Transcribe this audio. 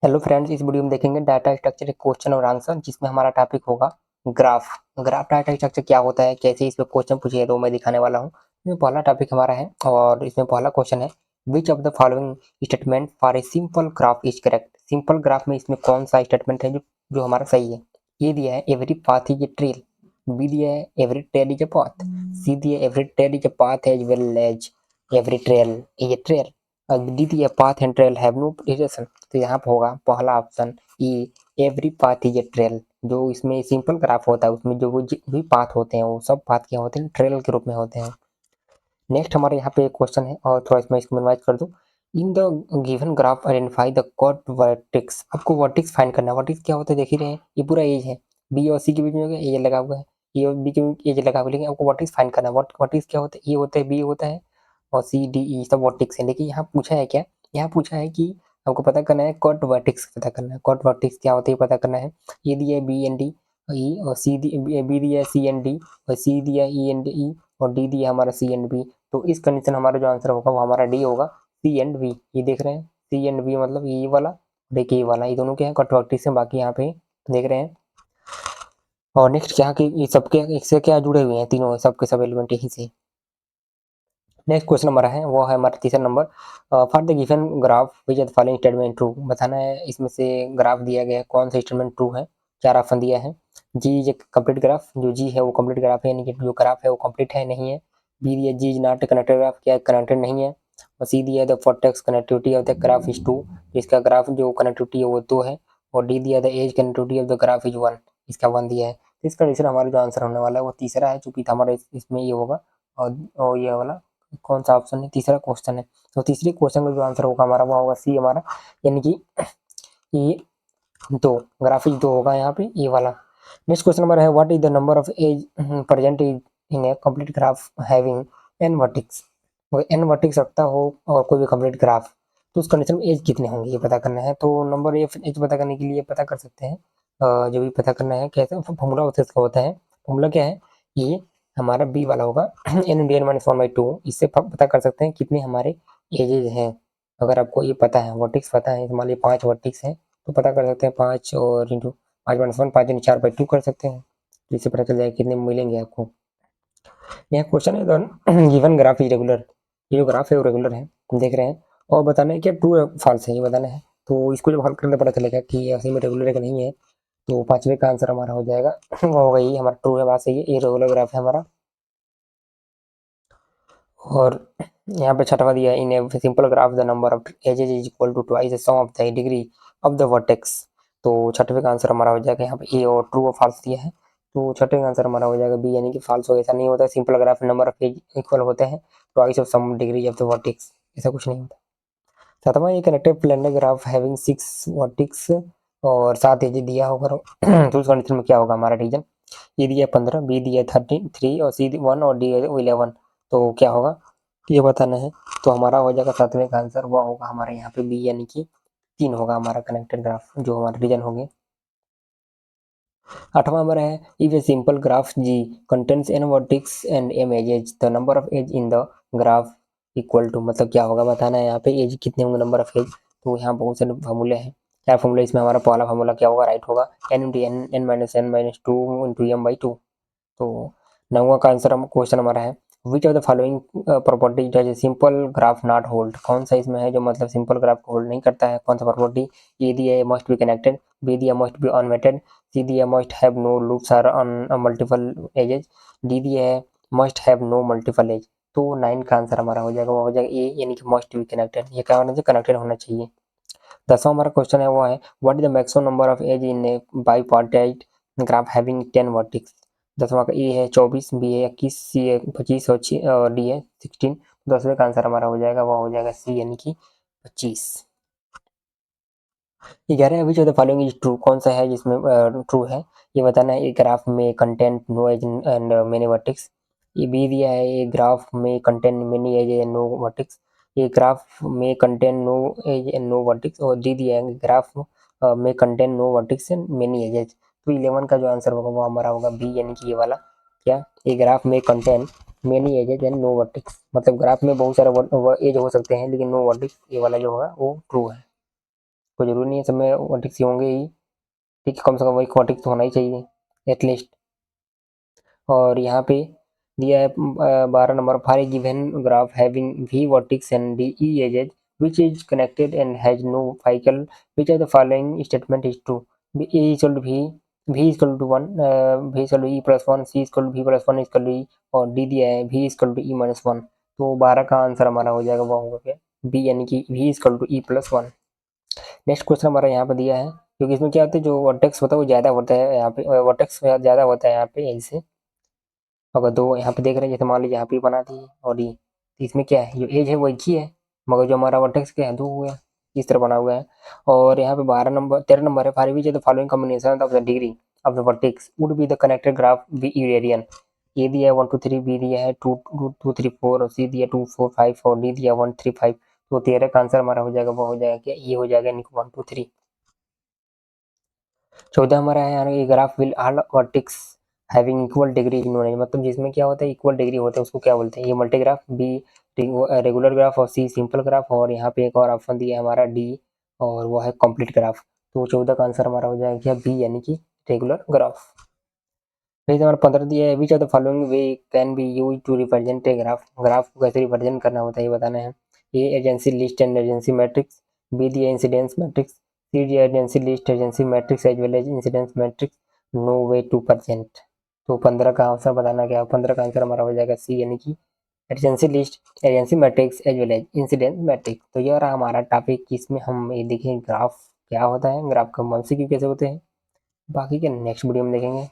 Hello friends, इस video में देखेंगे डाटा स्ट्रक्चर क्वेश्चन और आंसर, जिसमें हमारा टॉपिक होगा ग्राफ। ग्राफ डाटा स्ट्रक्चर क्या होता है, कैसे इस पे क्वेश्चन पूछे तो मैं दिखाने वाला हूँ। इसमें पहला टॉपिक हमारा है और इसमें पहला क्वेश्चन है, which of the following statement for a simple graph is correct. Simple graph में इसमें कौन सा स्टेटमेंट है जो हमारा सही है। ए दिया है every path is a trail, B दिया है every trail is a path, C दिया है every trail is a path as well as every trail is a trail, D दिया path and trail have no relation. तो यहाँ पर होगा पहला option E, every path is a trail. जो इसमें सिंपल ग्राफ होता है उसमें जो वो भी पाथ होते हैं वो सब पाथ क्या होते हैं, ट्रेल के रूप में होते हैं। नेक्स्ट हमारे यहाँ पे एक क्वेश्चन है और थोड़ा इसमें इसको मिनिमाइज कर दूँ। In the given graph identify the cut vertex. आपको वर्टेक्स फाइंड करना है। वर्टेक्स क्या होता है देख ही रहे हैं, ये पूरा एज है, बी और सी के बीच में एज लगा हुआ है, ए और बी के बीच एज लगा हुआ है, लेकिन आपको वर्टेक्स फाइंड करना है। वर्टेक्स क्या होता है, ए होता है, बी होता है और सी डी ई सब वर्टेक्स है। लेकिन यहाँ पूछा है क्या, यहाँ पूछा है कि आपको पता करना है कट वर्टेक्स पता करना है। कट वर्टेक्स क्या होता है पता करना है। ये दिया बी एंड डी ई और सी दी, बी दिया सी एंड डी और सी दिया ई एंड ई और डी दिया हमारा सी एंड बी। तो इस कंडीशन हमारा जो आंसर होगा वो हमारा डी होगा, सी एंड बी। ये देख रहे हैं सी एंड बी मतलब ये वाला और एक ये वाला, ये दोनों क्या है कट वर्टेक्स है। बाकी यहाँ पे देख रहे हैं। और नेक्स्ट क्या कि ये सबके इससे क्या जुड़े हुए हैं, तीनों सबके सब एलिमेंट यहीं से। नेक्स्ट क्वेश्चन हमारा है वो है हमारा तीसरा number, for the given graph which are the following statement true. बताना है इसमें से ग्राफ दिया गया है कौन सा स्टेटमेंट ट्रू है। चार ऑप्शन दिया है। जी इज कंप्लीट ग्राफ, जो जी है वो कंप्लीट ग्राफ है, यानी कि जो ग्राफ है वो कंप्लीट है नहीं है। बी दिया G is not connected graph, क्या कनेक्टेड नहीं है। और सी दिया the vertex connectivity of the graph is two, इसका ग्राफ जो कनेक्टिविटी है वो 2 है। और डी दिया the edge connectivity of the graph is 1, इसका 1 दिया है। तो इसका तीसरा हमारा जो आंसर होने वाला है वो तीसरा है, चूंकि हमारा इसमें ये होगा और ये वाला कौन सा ऑप्शन है, तीसरा क्वेश्चन है। तो तीसरे क्वेश्चन का जो आंसर होगा हमारा वो होगा सी हमारा, यानी कि ये दो, ग्राफिक दो होगा यहाँ पे ये वाला। नेक्स्ट क्वेश्चन नंबर है what is the number of edge present in a complete graph having N vertex. वो एन वर्टेक्स रखता हो और कोई भी कंप्लीट ग्राफ, तो उस कंडीशन में एज कितने होंगे ये पता करना है। तो नंबर एज पता करने के लिए पता कर सकते हैं, जो भी पता करना है कैसे फॉर्मूला होता है। फॉर्मूला क्या है, ये हमारा बी वाला होगा एन इंडियन माइनस 1/2। इससे पता कर सकते हैं कितने हमारे एजेज हैं। अगर आपको ये पता है वर्टेक्स पता है, मान लीजिए 5 वर्टेक्स हैं, तो पता कर सकते हैं 5 और इंटू 5/1, 5 इंटू 4/2 कर सकते हैं, जिससे पता चल जाएगा कितने मिलेंगे आपको। यह क्वेश्चन है गिवन ग्राफ इज रेगुलर, ये जो ग्राफ है वो रेगुलर है, देख रहे हैं। और बताना है कि ट्रू है फॉल्स है ये बताना है। तो इसको जब हल करने पता चलेगा कि ये सही में रेगुलर है कि नहीं है। तो पांचवे का आंसर हमारा हो जाएगा वो होगा ये हमारा ट्रू है, बात सही है, ये रेगुलर ग्राफ है हमारा। और यहाँ पे छठवा दिया है in a simple graph the number of edges is equal to twice the sum of the degree of the vertex. तो छठवे का आंसर हमारा हो जाएगा यहाँ पे ए, और ट्रू और फॉल्स दिया है। तो छठवे का आंसर हमारा हो जाएगा बी, यानी कि फॉल्स होगा। ऐसा नहीं होता, simple graph number of edge equal होते हैं twice of sum degree of the vertex, ऐसा कुछ नहीं होता। सातवां ये connected planar graph having 6 vertex और 7 एज दिया होगा तो उस कंडीशन में क्या होगा हमारा रीजन। ए दिया 15, बी दिया 13 3 और सी 1 और डी 11। तो क्या होगा ये बताना है। तो हमारा हो जाएगा सातवें का आंसर वो होगा हमारे यहाँ पे बी, यानी कि 3 होगा हमारा कनेक्टेड ग्राफ जो हमारे रीजन होंगे। आठवां नंबर है if a simple graph G contains N vertex and M edges the number of edge in the graph equal to, मतलब क्या होगा बताना है यहाँ पे एज कितने होंगे नंबर ऑफ एज। तो यहाँ बहुत सारे फॉर्मूले हैं। क्या फॉर्मूला इसमें हमारा पहला फॉर्मूला क्या होगा, राइट होगा n into n minus n minus two into एम/2। तो नौवां का आंसर हम क्वेश्चन हमारा है which of the following property does a simple graph not hold. कौन सा इसमें है जो मतलब सिंपल ग्राफ को होल्ड नहीं करता है, कौन सा प्रॉपर्टी। ए दिया मस्ट बी कनेक्टेड, बी दिया मस्ट बी अनवेटेड, सी दिया must have no loops are on multiple edges, D दिया है must have no multiple edge. तो 9 का आंसर हमारा हो जाएगा वो हो जाएगा ए, यानी कि मस्ट बी कनेक्टेड। ये क्या होना चाहिए, कनेक्टेड होना चाहिए। 10वां हमारा क्वेश्चन है वो है what is the maximum number of edge in a bipartite graph having 10 vertex. 10वां का ए है 24, बी है 21, सी है 25 और डी है 16। 10वें का आंसर हमारा हो जाएगा वो हो जाएगा सी, यानी कि 25। 11 which of the following is true, कौन सा है जिसमें ट्रू है ये बताना है। ए ग्राफ में contains no edge and many vertex, ये बी दिया है ए ग्राफ में content many edge and no vertex, ये ग्राफ में contains no edge and no vertex, और डी दिया है ग्राफ में contains no vertex and many edges. तो 11 का जो आंसर होगा वो हमारा होगा बी, यानी कि ये वाला क्या, ये ग्राफ में content many edges and no vertex, मतलब ग्राफ में बहुत सारे एज हो सकते हैं लेकिन नो वर्टेक्स, ये वाला जो होगा वो ट्रू है। कोई ज़रूरी नहीं है सब में वर्टेक्स ही होंगे ही, ठीक है, कम से कम वही वर्टेक्स तो होना ही चाहिए एटलीस्ट। और यहाँ पे दिया है 12 number, for a given graph having V vertex and the E edges which is connected and has no vehicle, which of the following statement is true? B A is equal to V is equal to 1, V is equal to E plus 1, C is equal to V plus 1 is equal to E, और D दिया है V is equal to E minus 1। तो 12 का answer हमारा हो जाएगा, वो होगा क्या, B, यानी कि V is equal to E plus 1। Next question हमारा यहाँ पे दिया है, क्योंकि इसमें क्या होता है, जो वर्टेक्स होता है वो ज़्यादा होता है यहाँ पे, वर्टेक्स ज़्यादा होता है यहाँ पे, ऐसे अगर दो यहाँ पे देख रहे हैं, जैसे मान लीजिए यहाँ पे बना दी और ये, तो इसमें क्या है, जो एज है वो एक ही है, मगर जो हमारा वर्टेक्स क्या है, दो हुआ है, इस तरह बना हुआ है। और यहाँ पे 12 नंबर 13 नंबर है, for which the following combination of the degree of the vertex would be the connected graph be Eulerian. A दिया है 1 2 3, बी दिया है 2 2 2 3 4, और सी दिया 2 4 5, और डी दिया 1 3 5। तो 13 का आंसर हमारा हो जाएगा, वो हो जाएगा क्या, ये हो जाएगा 1 2 3। 14 हमारा है यानी graph will all vertex having equal degree known, मतलब जिसमें क्या होता है, इक्वल डिग्री होता है, उसको क्या बोलते हैं, ये मल्टीग्राफ, बी रेगुलर ग्राफ, और सी सिंपल ग्राफ, और यहाँ पे एक और ऑप्शन दिया है हमारा डी, और वो है कंप्लीट ग्राफ। तो 14 का आंसर हमारा हो जाएगा क्या, बी, यानी कि रेगुलर ग्राफ। फिर हमारा 15 दिया है, which of the following way can be use to represent a graph, graph को कैसे रिप्रेजेंट करना होता है ये बताना है। A adjacency list and adjacency matrix, B दिया इंसिडेंस मैट्रिक्स, सी दिया adjacency list adjacency matrix as well as incidence matrix, no way to present. तो 15 का आंसर बताना क्या, 15 का आंसर हमारा हो जाएगा सी, यानी कि adjacency list adjacency matrix as well as incidence matrix. तो यह रहा हमारा टॉपिक, इसमें हम ये देखें ग्राफ क्या होता है, ग्राफ का एमसीक्यू कैसे होते हैं, बाकी के नेक्स्ट वीडियो में देखेंगे।